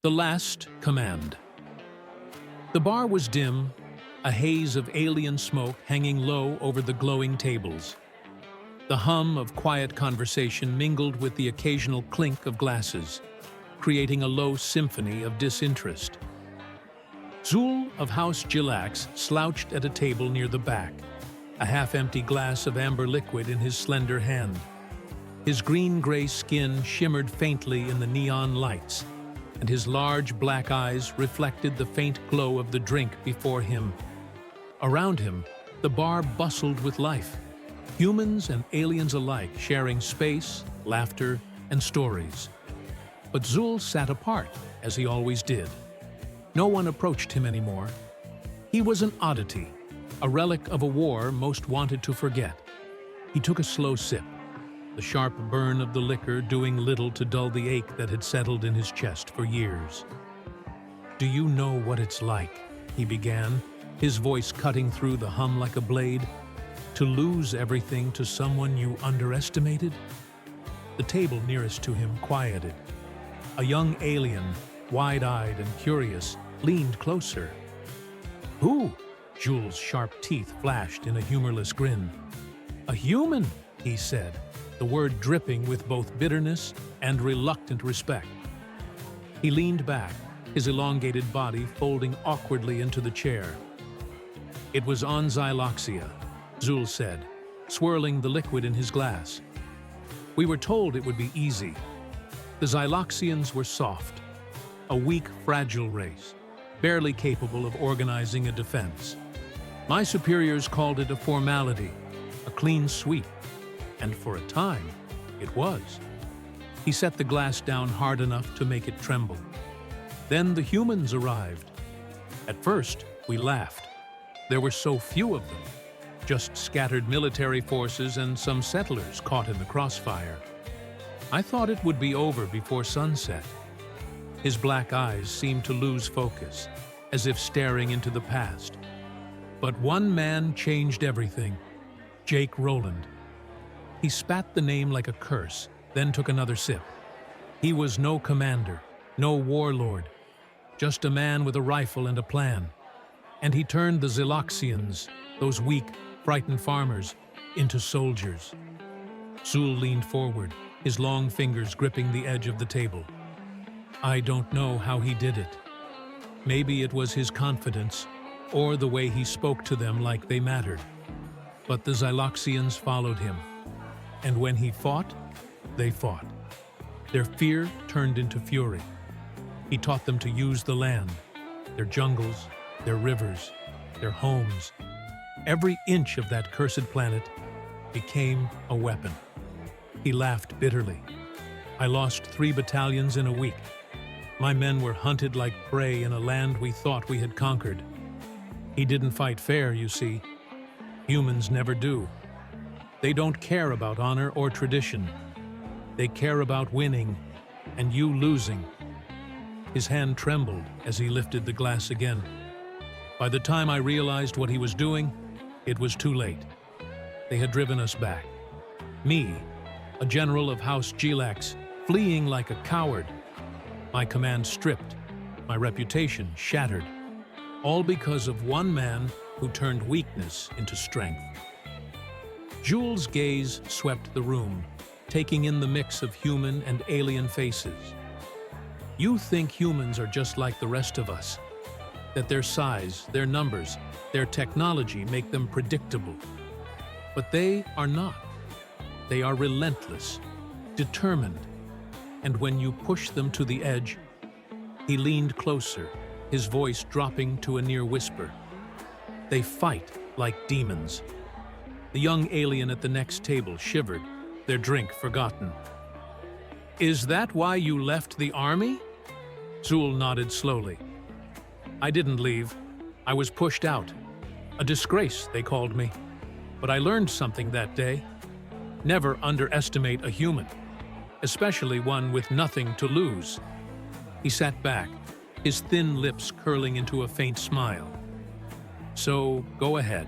The Last Command. The bar was dim, a haze of alien smoke hanging low over the glowing tables. The hum of quiet conversation mingled with the occasional clink of glasses, creating a low symphony of disinterest. Zul of House Jilaxe slouched at a table near the back, a half-empty glass of amber liquid in his slender hand. His green-gray skin shimmered faintly in the neon lights, and his large black eyes reflected the faint glow of the drink before him. Around him, the bar bustled with life, humans and aliens alike sharing space, laughter, and stories. But Zul sat apart, as he always did. No one approached him anymore. He was an oddity, a relic of a war most wanted to forget. He took a slow sip, the sharp burn of the liquor doing little to dull the ache that had settled in his chest for years. "Do you know what it's like?" he began, his voice cutting through the hum like a blade. "To lose everything to someone you underestimated?" The table nearest to him quieted. A young alien, wide-eyed and curious, leaned closer. "Who?" Jules' sharp teeth flashed in a humorless grin. "A human," he said, the word dripping with both bitterness and reluctant respect. He leaned back, his elongated body folding awkwardly into the chair. "It was on Xyloxia," Zul said, swirling the liquid in his glass. "We were told it would be easy. The Xyloxians were soft, a weak, fragile race, barely capable of organizing a defense. My superiors called it a formality, a clean sweep. And for a time, it was." He set the glass down hard enough to make it tremble. "Then the humans arrived. At first, we laughed. There were so few of them, just scattered military forces and some settlers caught in the crossfire. I thought it would be over before sunset." His black eyes seemed to lose focus, as if staring into the past. But one man changed everything: Jake Rolland. He spat the name like a curse, then took another sip. He was no commander, no warlord, just a man with a rifle and a plan. And he turned the Xyloxians, those weak, frightened farmers, into soldiers. Zul leaned forward, his long fingers gripping the edge of the table. I don't know how he did it. Maybe it was his confidence, or the way he spoke to them like they mattered. But the Xyloxians followed him. And when he fought, they fought. Their fear turned into fury. He taught them to use the land, their jungles, their rivers, their homes. Every inch of that cursed planet became a weapon. He laughed bitterly. "I lost 3 battalions in a week. My men were hunted like prey in a land we thought we had conquered. He didn't fight fair, you see. Humans never do. They don't care about honor or tradition. They care about winning, and you losing." His hand trembled as he lifted the glass again. By the time I realized what he was doing, it was too late. They had driven us back. Me, a general of House Jilaxe, fleeing like a coward. My command stripped, my reputation shattered, all because of one man who turned weakness into strength. Jules' gaze swept the room, taking in the mix of human and alien faces. "You think humans are just like the rest of us, that their size, their numbers, their technology make them predictable. But they are not. They are relentless, determined, and when you push them to the edge..." He leaned closer, his voice dropping to a near whisper. "They fight like demons." The young alien at the next table shivered, their drink forgotten. "Is that why you left the army?" Zul nodded slowly. "I didn't leave. I was pushed out. A disgrace, they called me. But I learned something that day. Never underestimate a human, especially one with nothing to lose." He sat back, his thin lips curling into a faint smile. "So go ahead,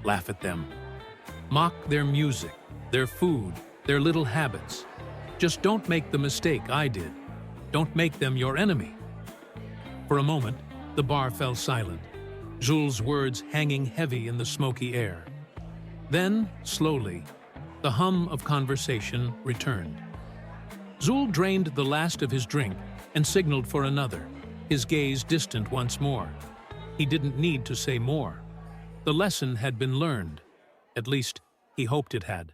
laugh at them. Mock their music, their food, their little habits. Just don't make the mistake I did. Don't make them your enemy. For a moment, the bar fell silent, Jules' words hanging heavy in the smoky air. Then, slowly, the hum of conversation returned. Jules drained the last of his drink and signaled for another, his gaze distant once more. He didn't need to say more. The lesson had been learned. At least, he hoped it had.